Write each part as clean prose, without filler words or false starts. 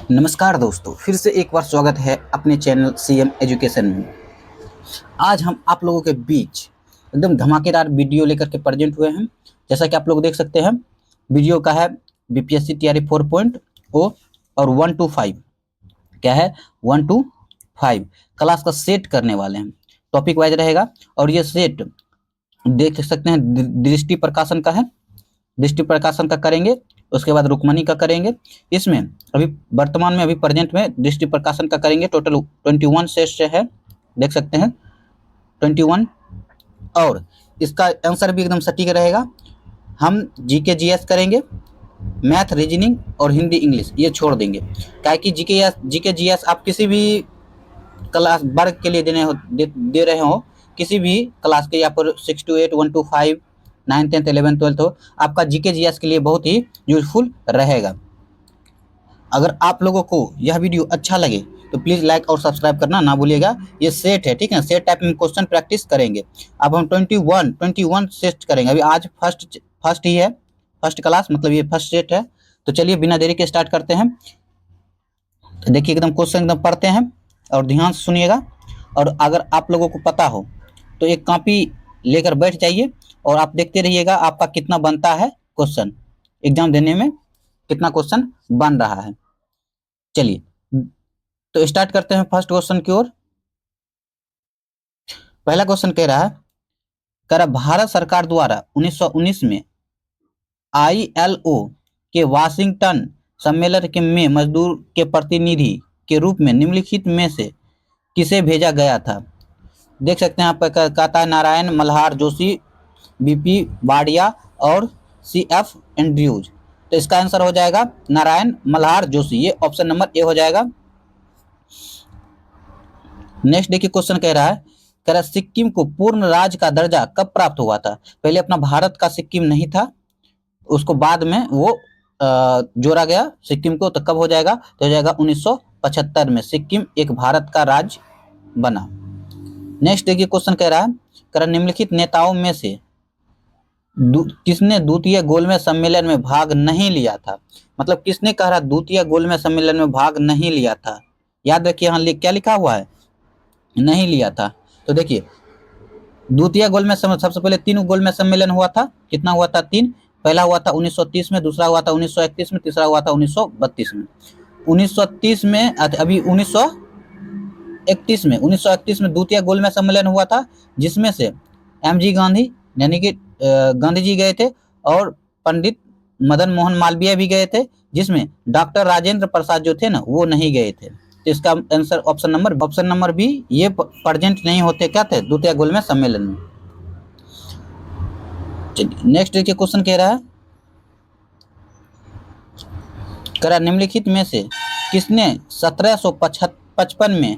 नमस्कार दोस्तों, फिर से एक बार स्वागत है अपने चैनल सीएम एजुकेशन में। आज हम आप लोगों के बीच एकदम धमाकेदार वीडियो लेकर के प्रेजेंट हुए हैं। जैसा कि आप लोग देख सकते हैं, वीडियो का है बीपीएससी तैयारी 4.0 और 1 to 5। क्या है? 1 to 5 क्लास का सेट करने वाले हैं। टॉपिक वाइज रहेगा और ये सेट देख सकते हैं दृष्टि प्रकाशन का है। दृष्टि प्रकाशन का करेंगे, उसके बाद रुक्मणी का करेंगे। इसमें अभी वर्तमान में अभी प्रेजेंट में दृष्टि प्रकाशन का करेंगे। टोटल 21 सेट है, देख सकते हैं 21। और इसका आंसर भी एकदम सटीक रहेगा। हम जीके जीएस करेंगे, मैथ रीजनिंग और हिंदी इंग्लिश ये छोड़ देंगे। क्या कि जीके जीएस आप किसी भी क्लास वर्ग के लिए दे रहे हो, किसी भी क्लास के, या पर 6 to 8, 1 to 5, 9th 10th 11th 12th हो, आपका जीके जीएस के लिए बहुत ही यूजफुल रहेगा। अगर आप लोगों को यह वीडियो अच्छा लगे तो प्लीज़ लाइक और सब्सक्राइब करना ना भूलिएगा। ये सेट है, ठीक है, सेट टाइप में क्वेश्चन प्रैक्टिस करेंगे। अब हम 21 सेट करेंगे। अभी आज फर्स्ट ही है, फर्स्ट क्लास, मतलब ये फर्स्ट सेट है। तो चलिए बिना देरी के स्टार्ट करते हैं। तो देखिए एकदम क्वेश्चन एकदम पढ़ते हैं और ध्यान से सुनिएगा। और अगर आप लोगों को पता हो तो एक कॉपी लेकर बैठ जाइए और आप देखते रहिएगा आपका कितना बनता है क्वेश्चन, एग्जाम देने में कितना क्वेश्चन बन रहा है। चलिए तो स्टार्ट करते हैं फर्स्ट क्वेश्चन की ओर। पहला क्वेश्चन कह रहा भारत सरकार द्वारा 1919 में आईएलओ के वाशिंगटन सम्मेलन में मजदूर के प्रतिनिधि के रूप में निम्नलिखित में से किसे भेजा गया था? देख सकते हैं, आप कहता है नारायण मल्हार जोशी, बीपी वाडिया और सीएफ एंड्रयूज। तो इसका आंसर हो जाएगा नारायण मल्हार जोशी, ये ऑप्शन नंबर ए हो जाएगा। नेक्स्ट देखिए क्वेश्चन कह रहा सिक्किम को पूर्ण राज्य का दर्जा कब प्राप्त हुआ था? पहले अपना भारत का सिक्किम नहीं था, उसको बाद में वो जोड़ा गया सिक्किम को। तो कब हो जाएगा? तो हो जाएगा 1975 में सिक्किम एक भारत का राज्य बना। नेक्स्ट देखिए क्वेश्चन कह रहा निम्नलिखित नेताओं में से किसने द्वितीय गोलमेज सम्मेलन में भाग नहीं लिया था? मतलब किसने कह रहा द्वितीय गोलमेज सम्मेलन में भाग नहीं लिया था? याद रखिए, यहाँ क्या लिखा हुआ है, नहीं लिया था। तो देखिए द्वितीय गोलमेज सम्मेलन, सबसे पहले 3 गोलमेज सम्मेलन हुआ था। कितना हुआ था? 3। पहला हुआ था 1930 में, दूसरा हुआ था 1931 में, तीसरा हुआ था 1932 में। 1930 में, अभी 1931 में द्वितीय गोलमेज सम्मेलन हुआ था, जिसमें से एमजी गांधी यानी कि गांधी जी गए थे और पंडित मदन मोहन मालवीय भी गए थे, जिसमें डॉक्टर राजेंद्र प्रसाद जो थे ना, वो नहीं गए थे। तो इसका आंसर ऑप्शन नंबर बी, ये प्रेजेंट नहीं होते क्या थे द्वितीय गोलमेज सम्मेलन में। नेक्स्ट देखिए क्वेश्चन कह रहा है निम्नलिखित में से किसने 1755 में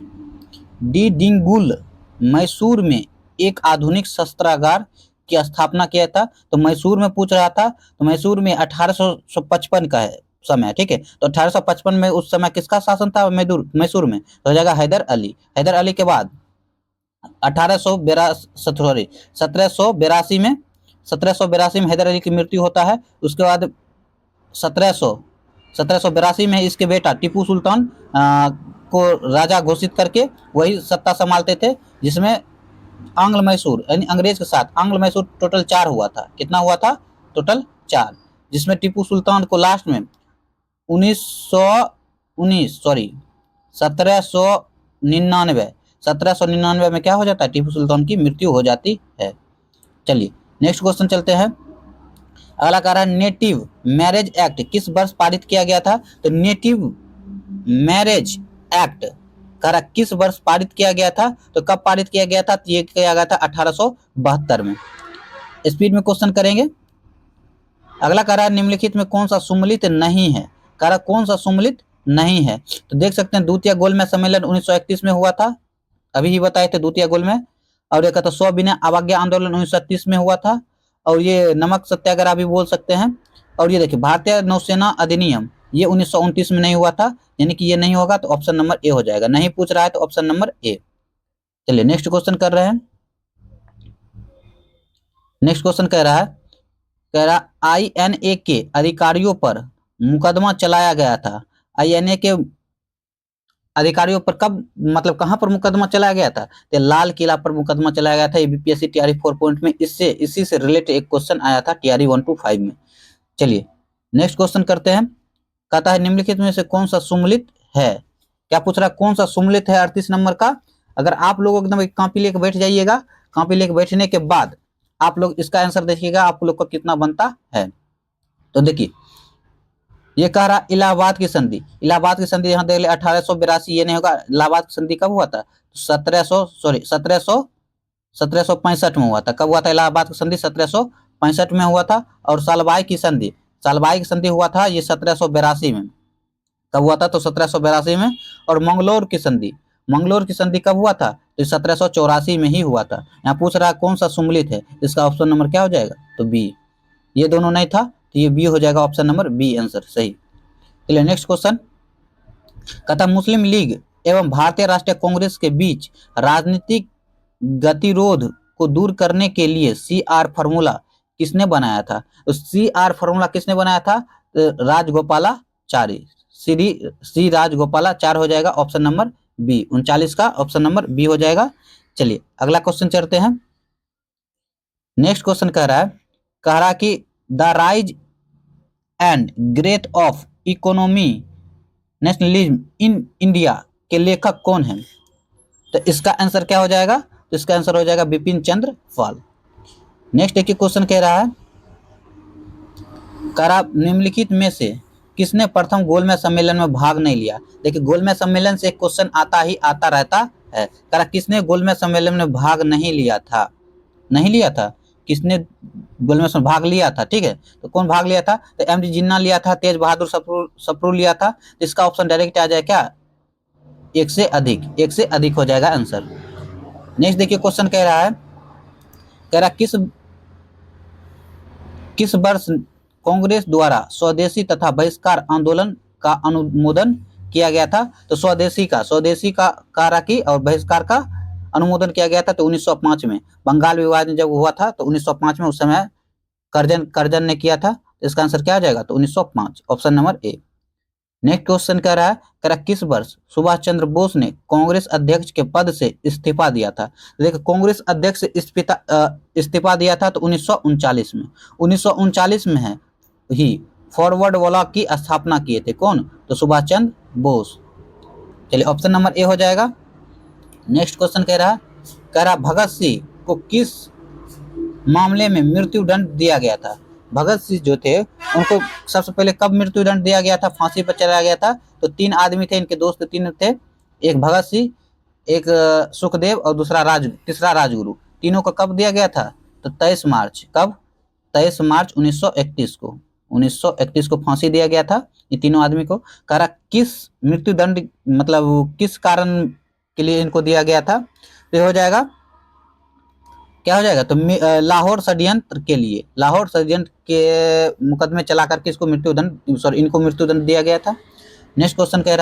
डिंगुल मैसूर में एक आधुनिक शस्त्रागार की स्थापना किया था? तो मैसूर में पूछ रहा था, तो मैसूर में 1855 का है समय, ठीक है। तो 1855 में उस समय किसका शासन था मैसूर में? तो हो जाएगा हैदर अली। हैदर अली के बाद 1782 में हैदर अली की मृत्यु होता है। उसके बाद 1782 में इसके बेटा टीपू सुल्तान को राजा घोषित करके वही सत्ता संभालते थे, जिसमें आंग्ल मैसूर यानी अंग्रेज के साथ आंग्ल मैसूर टोटल 4 हुआ था। कितना हुआ था? टोटल 4, जिसमें टीपू सुल्तान को लास्ट में 1799 में क्या हो जाता है? टीपू सुल्तान की मृत्यु हो जाती है। चलिए नेक्स्ट क्वेश्चन चलते हैं। अगला कह रहा है नेटिव मैरिज एक्ट किस वर्ष पारित किया गया था? तो नेटिव मैरिज एक्ट कह रहा किस वर्ष पारित किया गया था? तो कब पारित किया गया था? तो ये किया गया था 1872 में। स्पीड में क्वेश्चन करेंगे। अगला कह रहा है निम्नलिखित में कौन सा सुमलित नहीं है? कह रहा कौन सा सुमलित नहीं है? तो देख सकते हैं द्वितीय गोलमेज सम्मेलन 1931 में हुआ था, अभी ही बताए थे द्वितीय गोलमेज। और एक कहता सविनय अवज्ञा आंदोलन 1930 में हुआ था, और ये नमक सत्याग्रह भी बोल सकते हैं। और ये देखिए भारतीय नौसेना अधिनियम, ये 1929 में नहीं हुआ था, यानी कि ये नहीं होगा। तो ऑप्शन नंबर ए हो जाएगा। नहीं पूछ रहा है तो ऑप्शन नंबर ए। चलिए नेक्स्ट क्वेश्चन कर रहे हैं। नेक्स्ट क्वेश्चन कह रहा INA के अधिकारियों पर मुकदमा चलाया गया था। INA के अधिकारियों पर कब, मतलब कहाँ पर मुकदमा चलाया गया था? तो लाल किला पर मुकदमा चलाया गया था। बीपीएससी टीआरई 4 पॉइंट में इसी से रिलेटेड एक क्वेश्चन आया था टीआरई 1 to 5 में। चलिए नेक्स्ट क्वेश्चन करते हैं। कहता है निम्नलिखित में से कौन सा सुमलित है? क्या पूछ रहा है? कौन सा सुमलित है 38 नंबर का? अगर आप लोग एकदम एक कॉपी लेके बैठ जाइएगा, कॉपी लेके बैठने के बाद आप लोग इसका आंसर देखिएगा, आप लोग को कितना बनता है। तो देखिए ये कह रहा इलाहाबाद की संधि, इलाहाबाद की संधि यहाँ देख ले 1882, ये नहीं होगा। इलाहाबाद की संधि कब हुआ था? 1765 में हुआ था। कब हुआ था इलाहाबाद की संधि? 1765 में हुआ था। और सालबाई की संधि, सालबाई की संधि हुआ था ये 1782 में। कब हुआ था? तो 1782 में। और मंगलोर की संधि, मंगलोर की संधि कब हुआ था? तो 1784 में ही हुआ था। यहाँ पूछ रहा है कौन सा सुमलित है, इसका ऑप्शन नंबर क्या हो जाएगा? तो बी। ये दोनों नहीं था तो ये बी हो जाएगा, ऑप्शन नंबर बी आंसर सही। चलिए नेक्स्ट क्वेश्चन। कहता मुस्लिम लीग एवं भारतीय राष्ट्रीय कांग्रेस के बीच राजनीतिक गतिरोध को दूर करने के लिए CR फॉर्मूला किसने बनाया था? तो CR फॉर्मूला किसने बनाया था? तो राजगोपालाचारी, सी राजगोपालाचारी हो जाएगा, ऑप्शन नंबर बी। 39 का ऑप्शन नंबर बी हो जाएगा। चलिए अगला क्वेश्चन चलते हैं। नेक्स्ट क्वेश्चन कह रहा है कि the rise and ग्रेथ of economy nationalism in India के लेखक कौन है? तो इसका आंसर क्या हो जाएगा? तो इसका आंसर हो जाएगा बिपिन चंद्र पाल। नेक्स्ट एक क्वेश्चन कह रहा है निम्नलिखित में से किसने प्रथम गोलमेज सम्मेलन में भाग नहीं लिया? देखिए गोलमेज सम्मेलन से एक क्वेश्चन आता ही आता रहता है। कह किसने गोलमेज सम्मेलन में भाग नहीं लिया था? नहीं लिया था, किसने गोलमेज में भाग लिया था? ठीक है, तो कौन भाग लिया था? तो एमडी जिन्ना लिया था, तेज बहादुर सप्रू लिया था। इसका ऑप्शन डायरेक्ट आ जाए क्या? एक से अधिक हो जाएगा आंसर। नेक्स्ट देखिए क्वेश्चन कह रहा किस वर्ष कांग्रेस द्वारा स्वदेशी तथा बहिष्कार आंदोलन का अनुमोदन किया गया था? तो स्वदेशी का कारा की और बहिष्कार का अनुमोदन किया गया था तो 1905 में। बंगाल विभाजन जब हुआ था तो 1905 में, उस समय करजन ने किया था। तो इसका आंसर क्या आ जाएगा? तो 1905, option number A. Next question कह रहा किस वर्ष सुभाष चंद्र बोस ने कांग्रेस अध्यक्ष के पद से इस्तीफा दिया था? देखिए कांग्रेस अध्यक्ष से इस्तीफा दिया था तो 1939 में। 1939 में है ही फॉरवर्ड ब्लॉक की स्थापना किए थे। कौन? तो सुभाष चंद्र बोस। चलिए ऑप्शन नंबर ए हो जाएगा। नेक्स्ट क्वेश्चन कह रहा भगत सिंह को किस मामले में मृत्यु दंड दिया गया था? भगत सिंह जो थे उनको सबसे पहले कब मृत्यु दंड दिया गया था? फांसी पर चलाया गया था। तो 3 आदमी थे, इनके दोस्त 3 थे, एक भगत सिंह, एक सुखदेव और तीसरा राजगुरु। तीनों को कब दिया गया था? तो 23 मार्च। कब? 23 मार्च 1931 को। 1931 को फांसी दिया गया था ये तीनों आदमी को। कह रहा किस मृत्यु दंड, मतलब किस कारण के लिए इनको दिया गया था? तो हो जाएगा क्या हो जाएगा? तो लाहौर षड्यंत्र के लिए, लाहौर षड्यंत्र के मुकदमे चला करके इनको मृत्युदंड दिया गया था। नेक्स्ट क्वेश्चन कह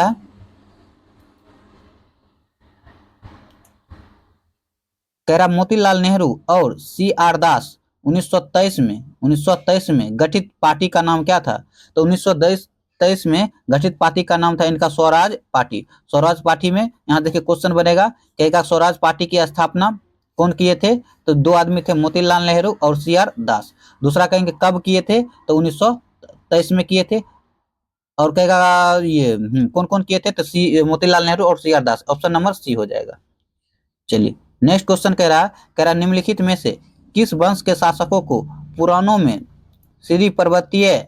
रहा मोतीलाल नेहरू और CR दास 1923 में गठित पार्टी का नाम क्या था? तो 1923 में गठित पार्टी का नाम था इनका स्वराज पार्टी। स्वराज पार्टी में यहाँ देखिए क्वेश्चन बनेगा कि स्वराज पार्टी की स्थापना कौन किए थे? तो 2 आदमी थे, मोतीलाल नेहरू और CR दास। दूसरा कहेंगे कब किए थे? तो 1923 में किए थे। और कहेगा ये कौन कौन किए थे? तो मोतीलाल नेहरू और CR दास, ऑप्शन नंबर सी हो जाएगा। चलिए नेक्स्ट क्वेश्चन कह रहा निम्नलिखित में से किस वंश के शासकों को पुराणों में श्री पर्वतीय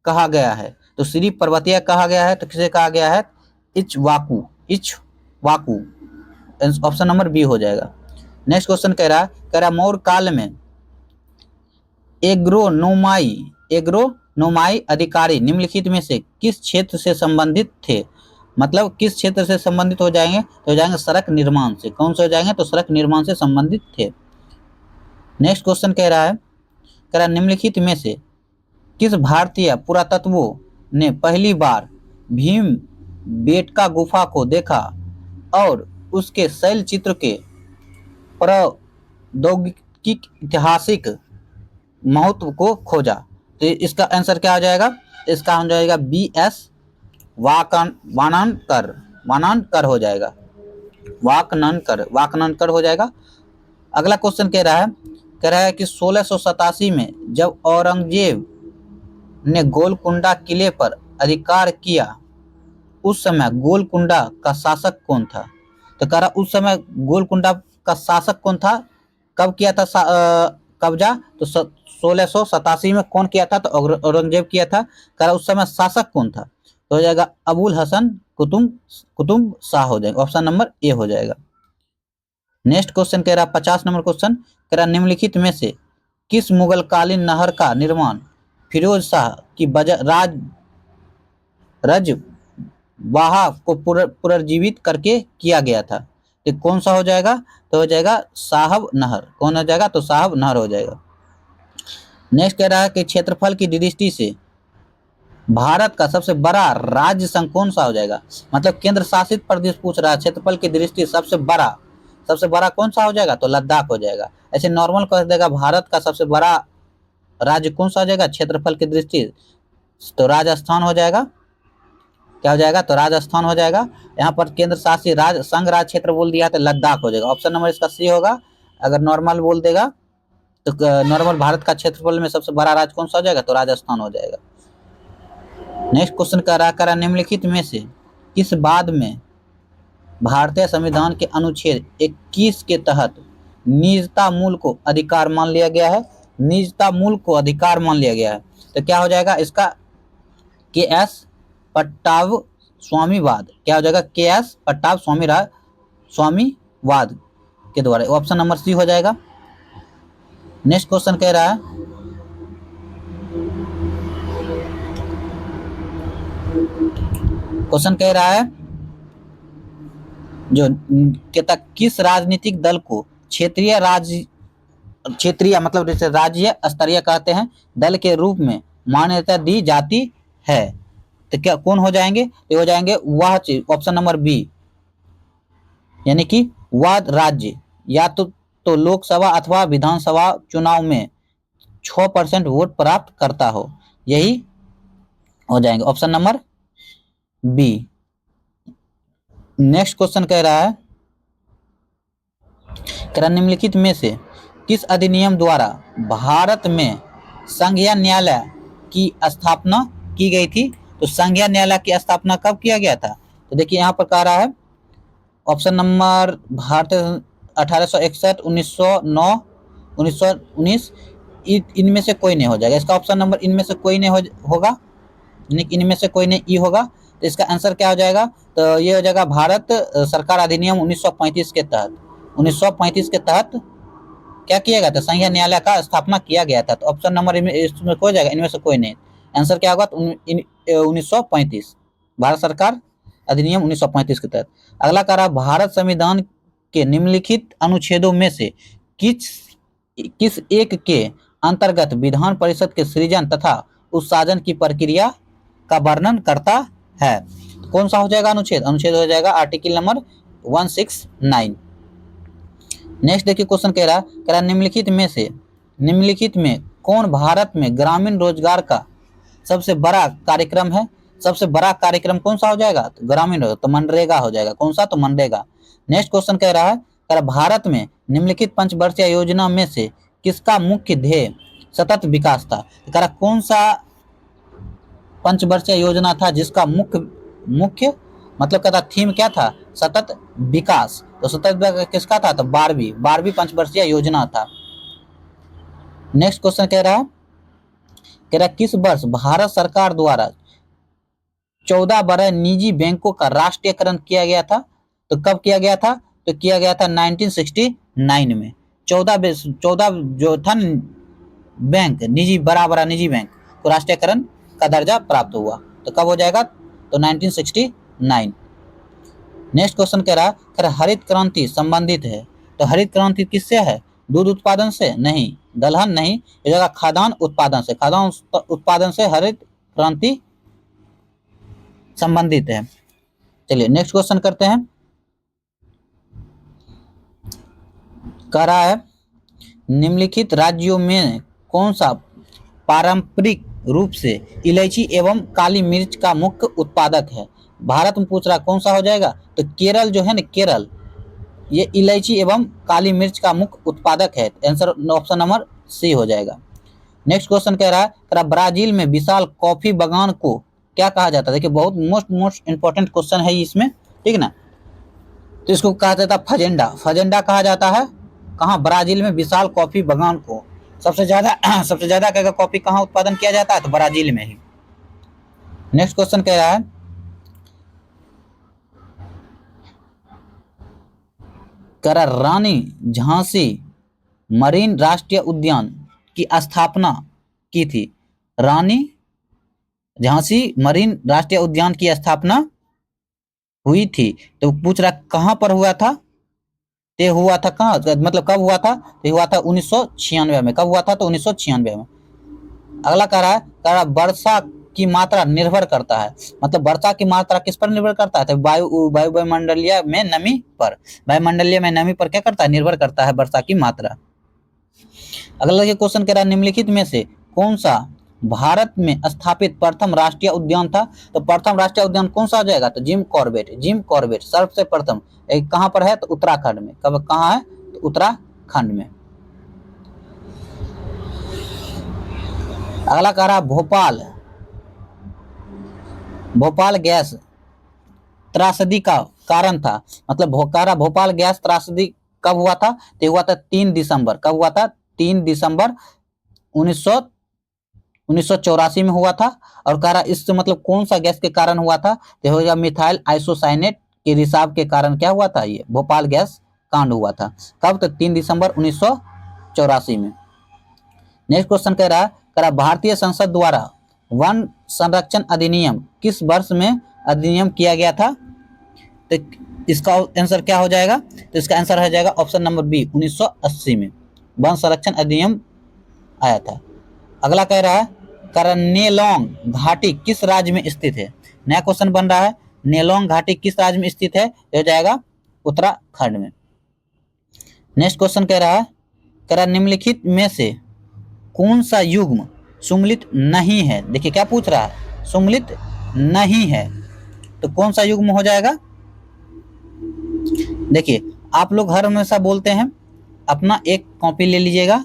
कहा गया है? तो श्री पर्वतीय कहा गया है तो किसे कहा गया है? इक्ष्वाकु, ऑप्शन नंबर बी हो जाएगा। नेक्स्ट क्वेश्चन कह रहा मौर्य काल में एग्रोनोमाई अधिकारी निम्नलिखित में से किस क्षेत्र से संबंधित थे? मतलब किस क्षेत्र से संबंधित हो जाएंगे? तो हो जाएंगे सड़क निर्माण से। कौन से हो जाएंगे? तो सड़क निर्माण से संबंधित थे। नेक्स्ट क्वेश्चन कह रहा निम्नलिखित में से किस भारतीय पुरातत्वों ने पहली बार भीम बेटका गुफा को देखा और उसके शैल चित्र के प्रौद्योगिक ऐतिहासिक महत्व को खोजा? तो इसका आंसर क्या हो जाएगा? इसका हो जाएगा BS वाननकर। वाकनानकर हो जाएगा, वाकनानकर हो जाएगा। अगला क्वेश्चन कह रहा है कि 1687 में जब औरंगजेब ने गोलकुंडा किले पर अधिकार किया, उस समय गोलकुंडा का शासक कौन था? तो कह रहा उस समय गोलकुंडा का शासक कौन था, कब किया था कब्जा? तो 1687 में कौन किया था? तो औरंगजेब किया था। कह रहा उस समय शासक कौन था? तो हो जाएगा अबुल हसन कुतुब शाह हो जाएगा, ऑप्शन नंबर ए हो जाएगा। नेक्स्ट क्वेश्चन कह रहा 50 नंबर क्वेश्चन कह रहा निम्नलिखित में से किस मुगलकालीन नहर का निर्माण फिरोज शाह की रजवाहा को पुनर्जीवित करके किया गया था? तो कौन सा हो जाएगा? तो हो जाएगा साहब नहर। कौन हो जाएगा? तो साहब नहर हो जाएगा। नेक्स्ट कह रहा है कि क्षेत्रफल की दृष्टि से भारत का सबसे बड़ा राज्य संघ कौन सा हो जाएगा? मतलब केंद्र शासित प्रदेश पूछ रहा है, क्षेत्रफल की दृष्टि सबसे बड़ा कौन सा हो जाएगा? तो लद्दाख हो जाएगा। ऐसे नॉर्मल कह देगा भारत का सबसे बड़ा राज्य कौन सा हो जाएगा क्षेत्रफल की दृष्टि? तो राजस्थान हो जाएगा। क्या हो जाएगा? तो राजस्थान हो जाएगा। यहाँ पर केंद्र शासित संघ राज्य क्षेत्र बोल दिया तो लद्दाख हो जाएगा, ऑप्शन नंबर इसका सी होगा। अगर नॉर्मल बोल देगा तो नॉर्मल भारत का क्षेत्रफल में सबसे बड़ा राज्य कौन सा हो जाएगा? तो राजस्थान हो जाएगा। नेक्स्ट क्वेश्चन करा निम्नलिखित में से किस बाद में भारतीय संविधान के अनुच्छेद 21 के तहत निजता मूल को अधिकार मान लिया गया है? निजता मूल को अधिकार मान लिया गया है, तो क्या हो जाएगा इसका? के एस पट्टाभ स्वामीवाद। क्या हो जाएगा? के एस पट्टाभ स्वामीवाद के द्वारा, ऑप्शन नंबर सी हो जाएगा। नेक्स्ट क्वेश्चन कह रहा है जो कहता किस राजनीतिक दल को क्षेत्रीय मतलब जैसे राज्य स्तरीय कहते हैं दल के रूप में मान्यता दी जाती है? तो क्या कौन हो जाएंगे? तो हो जाएंगे वह चीज, ऑप्शन नंबर बी, यानी कि वह राज्य या तो लोकसभा अथवा विधानसभा चुनाव में 6% वोट प्राप्त करता हो, यही हो जाएंगे, option number B. Next question कह रहा निम्नलिखित में से किस अधिनियम द्वारा भारत में संघीय न्यायालय की स्थापना की गई थी? तो संघीय न्यायालय की स्थापना कब किया गया था? तो देखिए यहाँ पर कह रहा है ऑप्शन नंबर भारतीय 1861, 1909, 1919, इनमें से कोई नहीं हो जाएगा। इसका ऑप्शन नंबर इनमें से कोई नहीं होगा, इनमें से कोई नहीं ई होगा। तो इसका आंसर क्या हो जाएगा? तो ये हो जाएगा भारत सरकार अधिनियम 1935 के तहत। 1935 के तहत क्या किया गया था? संघीय न्यायालय का स्थापना किया गया था। तो ऑप्शन नंबर इसमें हो जाएगा, इनमें से कोई नहीं। आंसर क्या होगा? 1935, भारत सरकार अधिनियम 1935 के तहत। अगला कह रहा भारत संविधान के निम्नलिखित अनुच्छेदों में से किस एक के अंतर्गत विधान परिषद के सृजन तथा उत्साजन की प्रक्रिया का वर्णन करता है? कौन सा हो जाएगा अनुच्छेद? अनुच्छेद हो जाएगा आर्टिकल नंबर 169। नेक्स्ट देखिए क्वेश्चन कह रहा निम्नलिखित में कौन भारत में ग्रामीण रोजगार का सबसे बड़ा कार्यक्रम है? सबसे बड़ा कार्यक्रम कौन सा हो जाएगा? तो ग्रामीण, तो मनरेगा हो जाएगा। कौन सा? तो मनरेगा। नेक्स्ट क्वेश्चन कह रहा है भारत में निम्नलिखित पंचवर्षीय योजना में से किसका मुख्य ध्येय सतत विकास था? कह रहा कौन सा पंचवर्षीय योजना था जिसका मुख्य मतलब कहता थीम क्या था? सतत विकास। तो सतत विकास किसका था? तो 12वीं पंचवर्षीय योजना था। नेक्स्ट क्वेश्चन कह रहा किस वर्ष भारत सरकार द्वारा 14 बड़े निजी बैंकों का राष्ट्रीयकरण किया गया था? तो कब किया गया था? तो किया गया था 1969 में। 14 जो था बैंक बड़ा निजी बैंक को राष्ट्रीयकरण का दर्जा प्राप्त हुआ। तो कब हो जाएगा? तो 1969। नेक्स्ट क्वेश्चन कह रहा हरित क्रांति संबंधित है। तो हरित क्रांति किससे है? दूध उत्पादन से नहीं, दलहन नहीं, इस जगह खाद्यान्न उत्पादन से। खाद्यान्न उत्पादन से हरित क्रांति संबंधित है। चलिए नेक्स्ट क्वेश्चन करते हैं। कह रहा है निम्नलिखित राज्यों में कौन सा पारंपरिक रूप से इलायची एवं काली मिर्च का मुख्य उत्पादक है? भारत में पूछ रहा कौन सा हो जाएगा, तो केरल जो है ना, केरल ये इलायची एवं काली मिर्च का मुख्य उत्पादक है। आंसर ऑप्शन नंबर सी हो जाएगा। नेक्स्ट क्वेश्चन कह रहा है ब्राजील में विशाल कॉफी बागान को क्या कहा जाता है। देखिए बहुत मोस्ट इंपॉर्टेंट क्वेश्चन है इसमें, ठीक है ना। तो इसको कहा जाता है फजेंडा, फजेंडा कहा जाता है कहाँ, ब्राजील में विशाल कॉफी बागान को। सबसे ज्यादा क्या कॉफी कहाँ उत्पादन किया जाता है, तो ब्राजील में ही। नेक्स्ट क्वेश्चन कह रहा है रानी झांसी मरीन राष्ट्रीय उद्यान की स्थापना की थी। रानी झांसी मरीन राष्ट्रीय उद्यान की स्थापना हुई थी, तो पूछ रहा कहां पर हुआ था, ये हुआ था कहाँ, मतलब कब हुआ था, तो हुआ था 1996 में। कब हुआ था, तो 1996 में। अगला कह रहा है वर्षा की मात्रा निर्भर करता है, मतलब वर्षा की मात्रा किस पर निर्भर करता है, तो वायुमंडलीय में नमी पर। वायुमंडलीय में नमी पर क्या करता है, निर्भर करता है वर्षा की मात्रा। अगला क्वेश्चन कह रहा है निम्नलिखित में से कौन सा भारत में स्थापित प्रथम राष्ट्रीय उद्यान था, तो प्रथम राष्ट्रीय उद्यान कौन सा हो जाएगा, तो जिम कॉर्बेट। जिम कॉर्बेट सबसे प्रथम कहां पर है, तो उत्तराखंड में। कब कहां है, तो उत्तराखंड में। अगला कह रहा भोपाल गैस त्रासदी का कारण था, मतलब भोपाल गैस त्रासदी कब हुआ था, तो हुआ था 3 दिसंबर। कब हुआ था, 3 दिसंबर 1984 में हुआ था। और कह रहा इससे मतलब कौन सा गैस के कारण हुआ था, तो हो गया मिथाइल आइसोसाइनेट के रिसाव के कारण क्या हुआ था, ये भोपाल गैस कांड हुआ था। कब, तो 3 दिसंबर 1984 में। नेक्स्ट क्वेश्चन कह रहा भारतीय संसद द्वारा वन संरक्षण अधिनियम किस वर्ष में अधिनियम किया गया था, तो इसका आंसर क्या हो जाएगा, तो इसका आंसर हो जाएगा ऑप्शन नंबर बी 1980 में वन संरक्षण अधिनियम आया था। अगला कह रहा है नेलोंग घाटी किस राज्य में स्थित है। नया क्वेश्चन बन रहा है, नेलोंग घाटी किस राज्य में स्थित है, हो जाएगा उत्तराखंड में। नेक्स्ट क्वेश्चन कह रहा निम्नलिखित में से कौन सा युग्म सुमेलित नहीं है। देखिए क्या पूछ रहा है, सुमेलित नहीं है, तो कौन सा युग्म हो जाएगा। देखिए आप लोग हर हमेशा बोलते हैं अपना एक कॉपी ले लीजिएगा,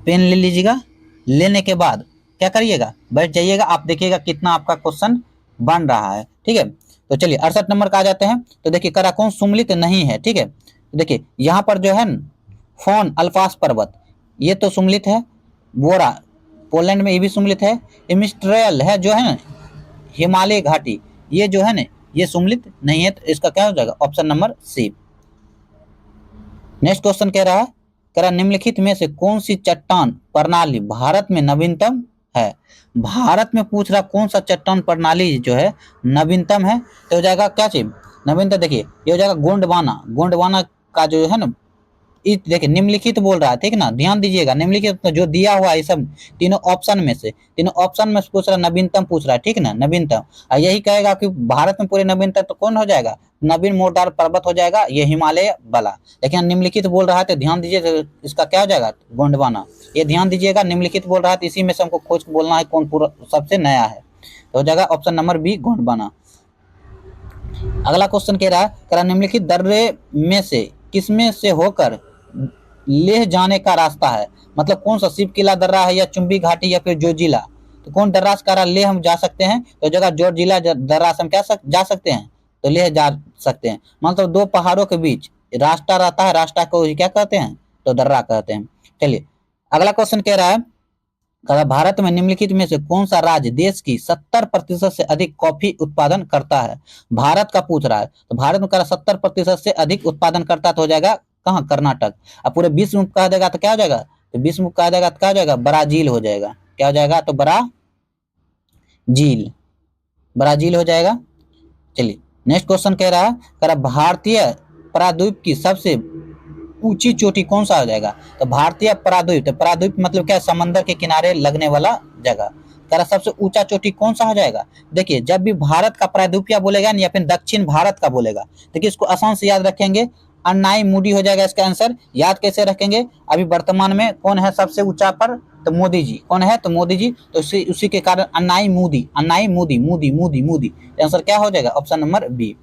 पेन ले लीजिएगा, लेने के बाद क्या करिएगा, बैठ जाइएगा, आप देखिएगा कितना आपका क्वेश्चन बन रहा है, ठीक है। तो चलिए 68 नंबर का आ जाते हैं। तो देखिए करा कौन सुमेलित नहीं है, ठीक है। तो देखिए यहाँ पर जो है फोन अल्पास पर्वत ये तो सुमेलित है, बोरा पोलैंड में ये भी सुमेलित है, मिस्ट्रेल है जो है ना हिमालय घाटी ये जो है ना ये सुमेलित नहीं है, तो इसका क्या हो जाएगा option number C. Next question कह रहा निम्नलिखित में से कौन सी चट्टान प्रणाली भारत में नवीनतम है। भारत में पूछ रहा कौन सा चट्टान प्रणाली जो है नवीनतम है, तो हो जाएगा क्या चीज नवीनतम। देखिए ये हो जाएगा गोंडवाना का जो है ना, देखिए निम्नलिखित बोल रहा है, ठीक ना, ध्यान दीजिएगा। निम्नलिखित तो जो दिया हुआ है सब तीनों ऑप्शन में से पूछ रहा नवीनतम पूछ रहा है, ठीक ना, नवीनतम। और यही कहेगा कि भारत में पूरे नवीनतम तो कौन हो जाएगा, नवीन मोरदार पर्वत हो जाएगा, ये हिमालय वाला। लेकिन निम्नलिखित बोल रहा है तो ध्यान दीजिए, तो इसका क्या हो जाएगा गोंडवाना, ये ध्यान दीजिएगा। निम्नलिखित बोल रहा है तो इसी में से हमको खोज बोलना है कौन पूरा सबसे नया है, तो हो जाएगा ऑप्शन नंबर बी गोंडवाना। अगला क्वेश्चन कह रहा निम्नलिखित दर्रे में से किसमें से होकर लेह जाने का रास्ता है, मतलब कौन सा शिव किला दर्रा है या चुंबी घाटी या फिर जोजिला, तो कौन दर्रा से कह रहा लेह हम जा सकते हैं, तो जगह जोजिला दर्रा से हम क्या जा सकते हैं, तो लेह जा सकते हैं। मतलब दो पहाड़ों के बीच रास्ता रहता है, रास्ता को क्या कहते हैं, तो दर्रा कहते हैं। चलिए अगला क्वेश्चन कह रहा है भारत में निम्नलिखित में से कौन सा राज्य देश की 70% से अधिक कॉफी उत्पादन करता है। भारत का पूछ रहा है, तो भारत में 70% से अधिक उत्पादन करता तो हो जाएगा कहाँ, कर्नाटक। अब पूरे विश्व में कहा देगा तो क्या हो जाएगा, तो विश्व में कहा देगा तो क्या हो जाएगा, ब्राजील हो जाएगा। क्या हो जाएगा, तो ब्राजील हो जाएगा। चलिए नेक्स्ट क्वेश्चन कह रहा है भारतीय प्रायद्वीप की सबसे ऊंची चोटी कौन सा हो जाएगा, तो भारतीय प्रायद्वीप, तो प्रायद्वीप मतलब क्या, समंदर के किनारे लगने वाला जगह। कह रहा सबसे ऊंचा चोटी कौन सा हो जाएगा। देखिए जब भी भारत का प्रायद्वीपीय बोलेगा या फिर दक्षिण भारत का बोलेगा, देखिए इसको आसान से याद रखेंगे, अन्नाई मुडी हो जाएगा इसका आंसर। याद कैसे रखेंगे, अभी वर्तमान में कौन है सबसे ऊंचा पर तो मोदी जी। कौन है? तो मोदी जी। तो उसी के कारण अन्नाई मोदी, अन्नाई मोदी, मोदी मोदी मोदी। आंसर क्या हो जाएगा? Option number B.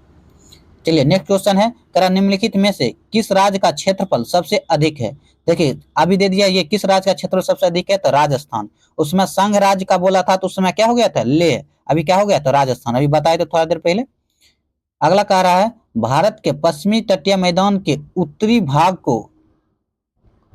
चलिए नेक्स्ट क्वेश्चन है, करा निम्नलिखित में से किस राज्य का क्षेत्रफल सबसे अधिक है? देखिए अभी दे दिया, ये किस राज्य का क्षेत्रफल सबसे अधिक है? तो राजस्थान। उसमें संघ राज्य का बोला था तो उस समय क्या हो गया था? लेह। अभी क्या हो गया? तो राजस्थान। अभी बताए थे थोड़ा देर पहले। अगला कह रहा है, भारत के पश्चिमी तटीय मैदान के उत्तरी भाग को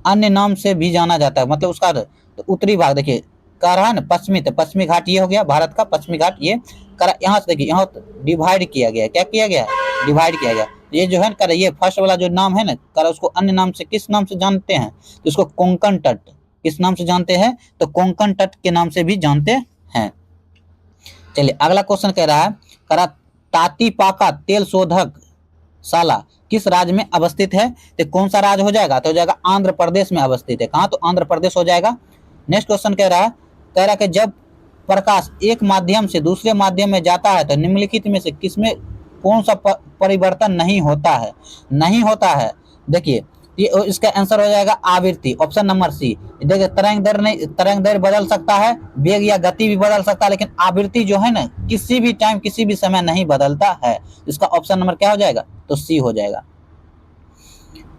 अन्य नाम से भी जाना जाता है, मतलब उसका तो उत्तरी भाग देखिए कह रहा है ना पश्चिमी, तो पश्चिमी घाट ये हो गया भारत का पश्चिमी घाट। ये कर यहाँ से देखिए, यहाँ डिवाइड किया गया, क्या किया गया? डिवाइड किया गया। ये जो है ना ये फर्स्ट वाला जो नाम है ना कर, उसको अन्य नाम से किस नाम से जानते हैं? तो इसको कोंकण तट किस नाम से जानते हैं? तो कोंकण तट के नाम से भी जानते हैं। चलिए अगला क्वेश्चन कह रहा है, करा तातीपाका तेल शोधक शाला किस राज्य में अवस्थित है? तो कौन सा राज्य हो जाएगा? तो हो जाएगा आंध्र प्रदेश में अवस्थित है। कहाँ? तो आंध्र प्रदेश हो जाएगा। नेक्स्ट क्वेश्चन कह रहा है कि जब प्रकाश एक माध्यम से दूसरे माध्यम में जाता है तो निम्नलिखित में से किसमें कौन सा परिवर्तन नहीं होता है? नहीं होता है। देखिए ये इसका आंसर हो जाएगा आवृत्ति, ऑप्शन नंबर सी। देखिए तरंग दर नहीं, तरंग दर बदल सकता है, वेग या गति भी बदल सकता है, लेकिन आवृत्ति जो है ना किसी भी टाइम किसी भी समय नहीं बदलता है। इसका ऑप्शन नंबर क्या हो जाएगा? तो सी हो जाएगा।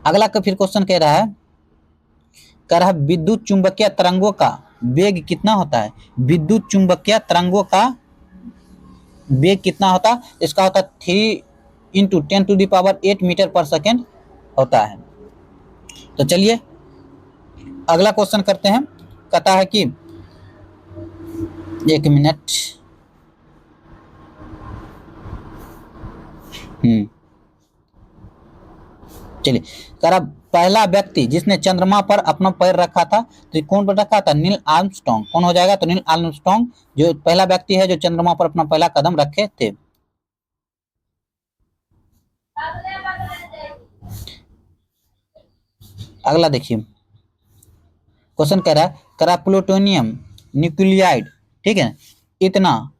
अगला का फिर क्वेश्चन कह रहा है विद्युत चुंबकीय तरंगों का वेग कितना होता है? विद्युत चुंबकीय तरंगों का वेग कितना होता है? इसका होता है 3 × 10⁸ मीटर पर सेकेंड होता है। तो चलिए अगला क्वेश्चन करते हैं। कहता है कि 1 मिनट। चलिए करा पहला व्यक्ति जिसने चंद्रमा पर अपना पैर रखा था तो कौन पर रखा था? Neil Armstrong. कौन हो जाएगा? तो नील आर्मस्ट्रांग जो पहला व्यक्ति है जो चंद्रमा पर अपना पहला कदम रखे थे। अगला देखिए क्वेश्चन कह रहा है, करा प्लूटोनियम न्यूक्लियाइड, ठीक है, इतना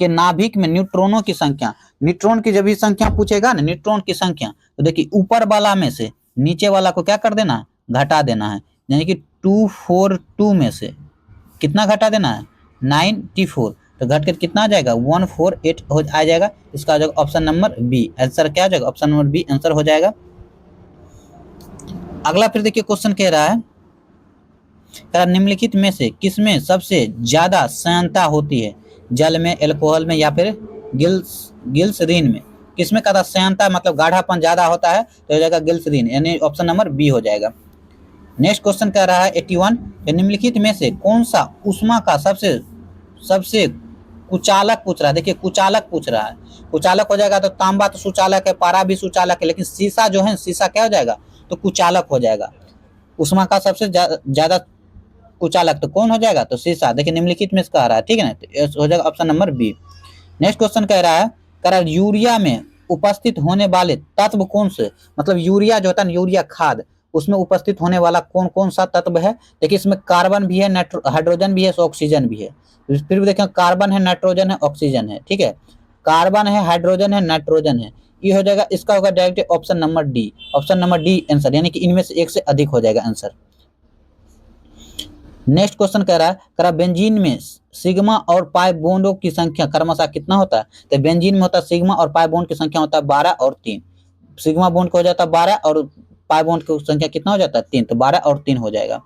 के नाभिक में न्यूट्रॉनों की संख्या, न्यूट्रॉन की जब भी संख्या पूछेगा ना, न्यूट्रॉन की संख्या, तो देखिए ऊपर वाला में से नीचे वाला को क्या कर देना? घटा देना है। यानी कि 242 में से कितना घटा देना है? 94। तो घट कर कितना आ जाएगा? 148 हो आ जाएगा। इसका हो जाएगा ऑप्शन नंबर बी। आंसर क्या हो जाएगा? ऑप्शन नंबर बी आंसर हो जाएगा। अगला फिर देखिए क्वेश्चन कह रहा है, निम्नलिखित में से किसमें सबसे ज्यादा श्यानता होती है? जल में, एल्कोहल में या फिर गिल्सरीन में? किसमें का श्यानता मतलब गाढ़ापन ज्यादा होता है? तो हो जाएगा गिल्सरीन, यानी ऑप्शन नंबर बी हो जाएगा। नेक्स्ट क्वेश्चन कह रहा है 81, निम्नलिखित में से कौन सा उष्मा का सबसे कुचालक पूछ रहा है? देखिए कुचालक पूछ रहा है। कुचालक हो जाएगा तो तांबा तो सुचालक है, पारा भी सुचालक है, लेकिन शीशा जो है शीशा क्या हो जाएगा? तो कुचालक हो जाएगा। उष्मा का सबसे ज्यादा कुचालक तो कौन हो जाएगा? तो शीशा। देखिए निम्नलिखित में इसका आ रहा है, ठीक है ना, तो हो जाएगा option number B. Next question कह रहा है यूरिया में उपस्थित होने वाले तत्व कौन से? मतलब यूरिया जो होता है, यूरिया खाद, उसमें उपस्थित होने वाला कौन कौन सा तत्व है? देखिए इसमें कार्बन भी है, हाइड्रोजन भी है, ऑक्सीजन भी है। फिर भी देखें कार्बन है, नाइट्रोजन है, ऑक्सीजन है, ठीक है, कार्बन है, हाइड्रोजन है, नाइट्रोजन है। ये हो जाएगा, इसका होगा direct option number D. Option number D answer, यानी कि इनमें से एक से अधिक हो जाएगा आंसर। नेक्स्ट क्वेश्चन कह रहा है बेंजीन में सिग्मा और पाई बॉन्डों की संख्या क्रमशः कितना होता है? तो बेंजीन में होता है सिग्मा और पाई बॉन्ड की संख्या होता है 12 और 3। सिग्मा बॉन्ड का हो जाता है 12 और पाई बॉन्ड की संख्या कितना हो जाता है? 3। तो 12 और 3 हो जाएगा।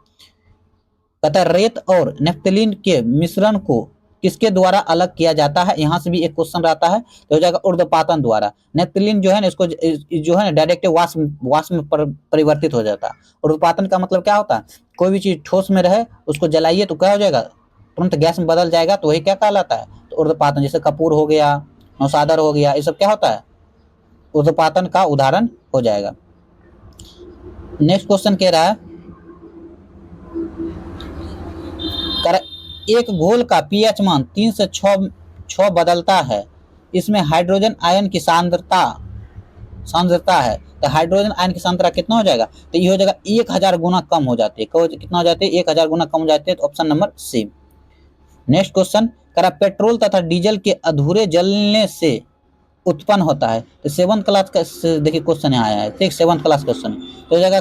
कहता है रेत और नेफ्थलीन के मिश्रण को किसके द्वारा अलग किया जाता है? यहाँ से भी एक क्वेश्चन रहता है, तो हो जाएगा ऊर्ध्वपातन द्वारा। नेफ्थलीन जो है ना इसको जो है ना डायरेक्ट वाष्प में परिवर्तित हो जाता है। ऊर्ध्वपातन का मतलब क्या होता है? कोई भी चीज ठोस में रहे उसको जलाइए तो क्या हो जाएगा? तुरंत गैस में बदल जाएगा, तो वही क्या कहलाता है? तो ऊर्ध्वपातन। जैसे कपूर हो गया, नौसादर हो गया, ये सब क्या होता है? ऊर्ध्वपातन का उदाहरण हो जाएगा। नेक्स्ट क्वेश्चन कह रहा है एक घोल का पीएच मान 3 से 6 बदलता है, इसमें हाइड्रोजन आयन की सांद्रता है, तो हाइड्रोजन आयन की सांद्रता कितना हो जाएगा? तो ये हो जाएगा 1000 गुना कम हो जाती है। कितना हो जाती है? 1000 गुना कम हो जाती है। तो option number C. Next question petrol तथा डीजल के अधूरे जलने से उत्पन्न होता है, तो 7th क्लास का देखिए क्वेश्चन यहाँ आया है, ठीक, 7th क्लास क्वेश्चन। तो हो जाएगा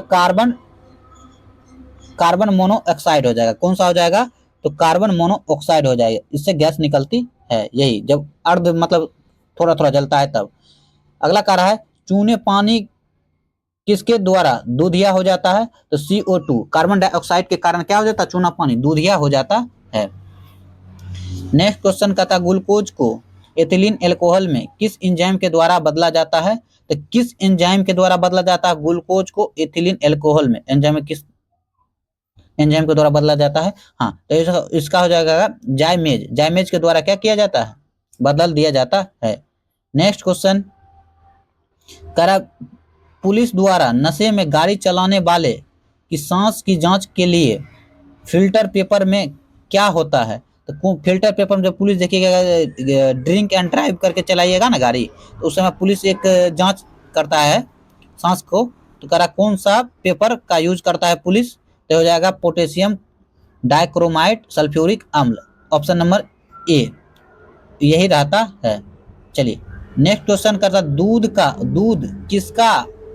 कार्बन मोनोऑक्साइड हो जाएगा। कौन सा हो जाएगा? तो कार्बन मोनोऑक्साइड हो जाएगा। इससे गैस निकलती है, यही जब अर्ध मतलब थोड़ा थोड़ा जलता है तब। अगला कह रहा है चूने पानी किसके द्वारा दूधिया हो जाता है? तो CO2 कार्बन डाइऑक्साइड के कारण क्या हो जाता है? चूना पानी दूधिया हो जाता है। नेक्स्ट क्वेश्चन कहता है ग्लूकोज को एथिलीन अल्कोहल में किस एंजाइम के द्वारा बदला जाता है? तो किस एंजाइम के द्वारा बदला जाता है ग्लूकोज को एथिलीन अल्कोहल में? एंजाइम में किस एंजाइम के द्वारा बदला जाता है? हाँ, तो इसका हो जाएगा जाइमेज। जाइमेज के द्वारा क्या किया जाता है? बदल दिया जाता है। नेक्स्ट क्वेश्चन करा पुलिस द्वारा नशे में गाड़ी चलाने वाले की सांस की जांच के लिए फिल्टर पेपर में क्या होता है? तो फिल्टर पेपर में जब पुलिस देखिएगा ड्रिंक एंड ड्राइव करके चलाइएगा ना गाड़ी, तो उस समय पुलिस एक जांच करता है सांस को, तो करा कौन सा पेपर का यूज करता है पुलिस? तो हो जाएगा पोटेशियम डाइक्रोमाइड सल्फ्यूरिक अम्ल, ऑप्शन नंबर ए यही रहता है। चलिए नेक्स्ट क्वेश्चन करता दूध किसका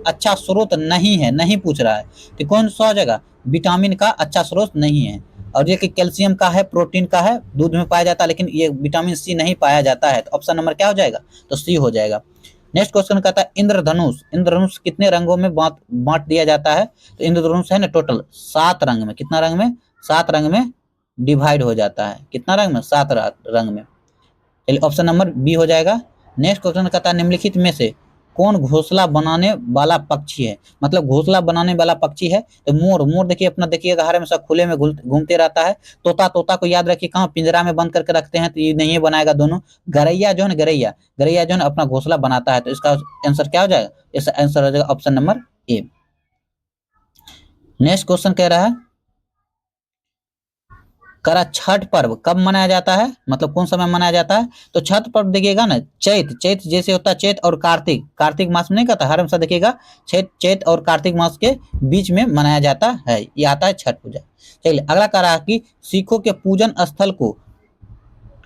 अच्छा स्रोत नहीं है? नहीं पूछ रहा है, तो कौन सा हो जाएगा? विटामिन का अच्छा स्रोत नहीं है। और ये कि कैल्शियम का है, प्रोटीन का है, दूध में पाया जाता है, लेकिन ये विटामिन सी नहीं पाया जाता है। तो ऑप्शन नंबर क्या हो जाएगा? तो सी हो जाएगा। नेक्स्ट क्वेश्चन कहता है इंद्रधनुष कितने रंगों में बांट दिया जाता है? तो इंद्रधनुष है ना टोटल 7 रंग में, कितना रंग में? 7 रंग में डिवाइड हो जाता है। कितना रंग में? 7 रंग में। चलिए ऑप्शन नंबर बी हो जाएगा। नेक्स्ट क्वेश्चन कहता है निम्नलिखित में से कौन घोंसला बनाने वाला पक्षी है? मतलब घोंसला बनाने वाला पक्षी है तो मोर देखिए अपना, देखिएगा हर हमेशा खुले में घूमते रहता है। तोता को याद रखिए कहाँ पिंजरा में बंद करके रखते हैं, तो ये नहीं बनाएगा दोनों। गरैया जो है गरैया जो है अपना घोंसला बनाता है। तो इसका आंसर क्या हो जाएगा? इसका आंसर हो जाएगा option number A. Next question कह रहा है करा छठ पर्व कब मनाया जाता है? मतलब कौन समय मनाया जाता है? तो छठ पर्व देखिएगा ना चैत जैसे होता है, चैत और कार्तिक मास में नहीं कहता, हर हमेशा देखिएगा चैत और कार्तिक मास के बीच में मनाया जाता है। ये आता है छठ पूजा। चलिए अगला कह रहा है कि सिखों के पूजन स्थल को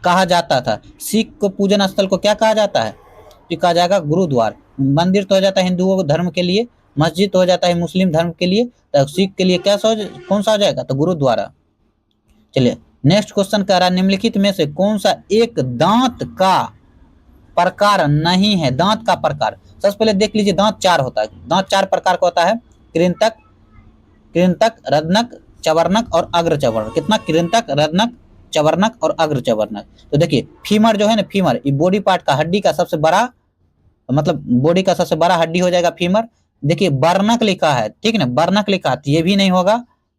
कहा जाता था। सिख को पूजन स्थल को क्या कहा जाता है? तो कहा जाएगा गुरुद्वार। मंदिर तो हो जाता है हिंदुओं धर्म के लिए, मस्जिद तो हो जाता है मुस्लिम धर्म के लिए, तो सिख के लिए क्या कौन सा हो जाएगा? तो गुरुद्वारा। चलिए नेक्स्ट क्वेश्चन कह रहा है निम्नलिखित में से कौन सा एक दांत का प्रकार नहीं है? दांत का प्रकार सबसे पहले देख लीजिए, दांत 4 होता है। दांत 4 प्रकार का होता है, कृंतक, रत्नक, चवर्णक और अग्रचवर्णक। कितना? कृंतक, रत्नक, चवर्णक और अग्रचवर्णक। तो देखिए फीमर जो है ना, फीमर ये बॉडी पार्ट का हड्डी का सबसे बड़ा, मतलब बॉडी का सबसे बड़ा हड्डी हो जाएगा फीमर। देखिए वर्णक लिखा है, ठीक है ना, वर्णक लिखा है, ये भी नहीं होगा,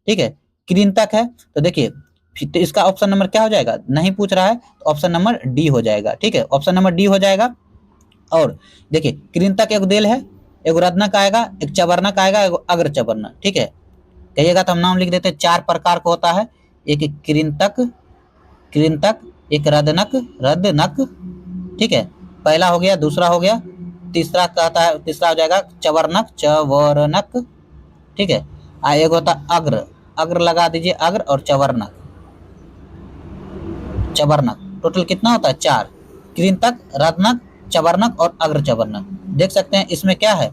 ठीक है। कृंतक है, तो देखिए तो इसका ऑप्शन नंबर क्या हो जाएगा? नहीं पूछ रहा है, तो ऑप्शन नंबर डी हो जाएगा, ठीक है, ऑप्शन नंबर डी हो जाएगा। और देखिए कृंतक एक देल है, एक रत्नक आएगा, एक चवर्णक आएगा, एक अग्रचवर्णक, ठीक है। कहिएगा तो हम नाम लिख देते हैं। 4 प्रकार का होता है, एक कृंतक, एक रदनक, ठीक है, पहला हो गया, दूसरा हो गया, तीसरा कहता है, तीसरा हो जाएगा चवर्णक, ठीक है। एक होता अग्र लगा दीजिए, अग्र और चवर्णक। टोटल कितना होता है? 4, कृंतक, रत्नक, चवर्णक और अग्रचवर्णक। देख सकते हैं इसमें क्या है,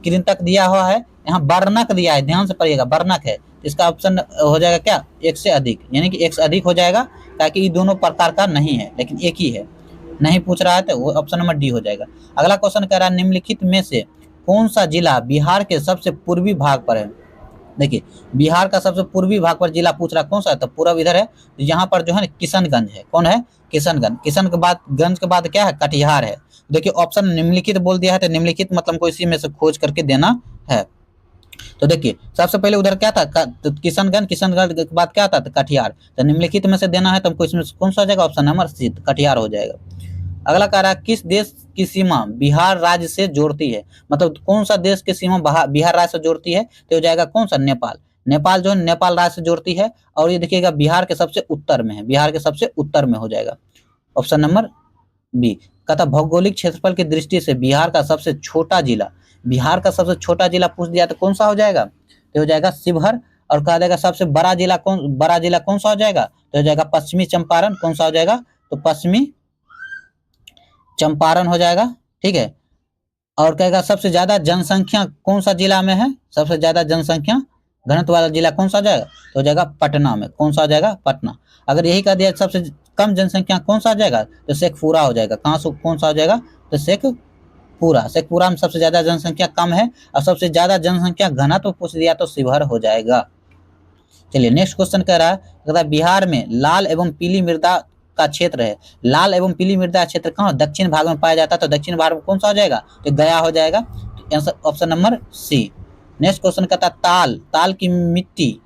कृंतक दिया हुआ है, यहाँ वर्णक दिया है, ध्यान से पढ़िएगा, वर्णक है। इसका ऑप्शन हो जाएगा क्या? 1 से अधिक, यानी कि 1 से अधिक हो जाएगा, ताकि ये दोनों प्रकार का नहीं है, लेकिन एक ही है। नहीं पूछ रहा है तो वो ऑप्शन नंबर डी हो जाएगा। अगला क्वेश्चन कह रहा है निम्नलिखित में से कौन सा जिला बिहार के सबसे पूर्वी भाग पर है? देखिए बिहार का सबसे पूर्वी भाग पर जिला पूछ रहा कौन सा है? तो पूर्व इधर है, यहाँ पर जो है किशनगंज है। कौन है? किशनगंज। गंज के बाद क्या है? कटिहार है। देखिए ऑप्शन निम्नलिखित बोल दिया है, तो निम्नलिखित मतलब हमको इसी में से खोज करके देना है। तो देखिए सबसे पहले उधर क्या था? तो किशनगंज के बाद क्या था? तो कटिहार। तो निम्नलिखित में से देना है, तो हमको इसमें कौन सा हो जाएगा? ऑप्शन नंबर सी, कटिहार हो जाएगा। अगला कह रहा है किस देश की सीमा बिहार राज्य से जोड़ती है? मतलब कौन सा देश की सीमा बिहार राज्य से जोड़ती है? तो हो जाएगा कौन सा? नेपाल। नेपाल जो है नेपाल राज्य से जोड़ती है, और ये देखिएगा बिहार के सबसे उत्तर में है, बिहार के सबसे उत्तर में हो जाएगा, ऑप्शन नंबर बी। कहता भौगोलिक क्षेत्रफल की दृष्टि से बिहार का सबसे छोटा जिला, पूछ दिया तो कौन सा हो जाएगा? तो हो जाएगा शिवहर। और कहा जाएगा सबसे बड़ा जिला कौन सा हो जाएगा? तो हो जाएगा पश्चिमी चंपारण। कौन सा हो जाएगा? तो पश्चिमी चंपारण हो जाएगा, ठीक है। और कहेगा सबसे ज्यादा जनसंख्या कौन सा जिला में है? सबसे ज्यादा जनसंख्या घनत्व वाला जिला कौन सा हो जाएगा? तो हो जाएगा पटना में। कौन सा हो जाएगा? पटना। अगर यही कह दिया सबसे कम जनसंख्या कौन सा हो जाएगा? तो शेखपुरा हो जाएगा। कहाँ से कौन सा हो जाएगा? तो शेखपुरा। शेखपुरा में सबसे ज्यादा जनसंख्या कम है और सबसे ज्यादा जनसंख्या घनत्व पूछ दिया तो शिवहर हो जाएगा। चलिए नेक्स्ट क्वेश्चन कह रहा है, कहता है बिहार में लाल एवं पीली मृदा का क्षेत्र है। लाल एवं पीली मृदा क्षेत्र कहाँ? दक्षिण भाग में पाया जाता है। तो दक्षिण भाग में कौन सा हो जाएगा? तो गया हो जाएगा। तो option number C. Next question कहता है ताल, ताल की मिट्टी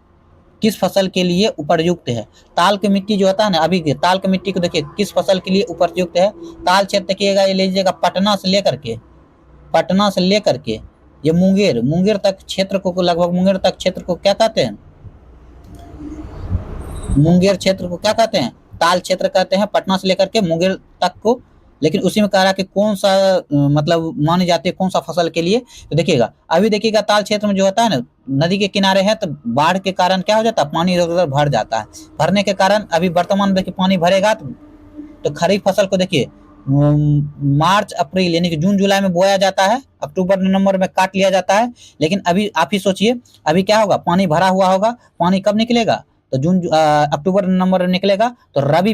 किस फसल के लिए उपयुक्त है? ताल की मिट्टी जो होता है ना, अभी ताल की मिट्टी को देखिए किस फसल के लिए उपयुक्त है। ताल क्षेत्र देखिएगा, ये लीजिएगा पटना से लेकर के ये मुंगेर तक क्षेत्र को, लगभग मुंगेर तक क्षेत्र को क्या कहते हैं? मुंगेर क्षेत्र को क्या कहते हैं? ताल क्षेत्र कहते हैं। पटना से लेकर के मुंगेर तक को। लेकिन उसी में कह रहा कि कौन सा मतलब मानी जाती है कौन सा फसल के लिए? तो देखिएगा, अभी देखिएगा ताल क्षेत्र में जो होता है ना, नदी के किनारे है तो बाढ़ के कारण क्या हो जाता है? पानी इधर उधर भर जाता है। भरने के कारण अभी वर्तमान में देखिए पानी भरेगा तो खरीफ फसल को देखिए मार्च अप्रैल यानी कि जून जुलाई में बोया जाता है, अक्टूबर नवंबर में काट लिया जाता है। लेकिन अभी आप ही सोचिए, अभी क्या होगा? पानी भरा हुआ होगा। पानी कब निकलेगा? तो अक्टूबर नवंबर में निकलेगा। तो रबी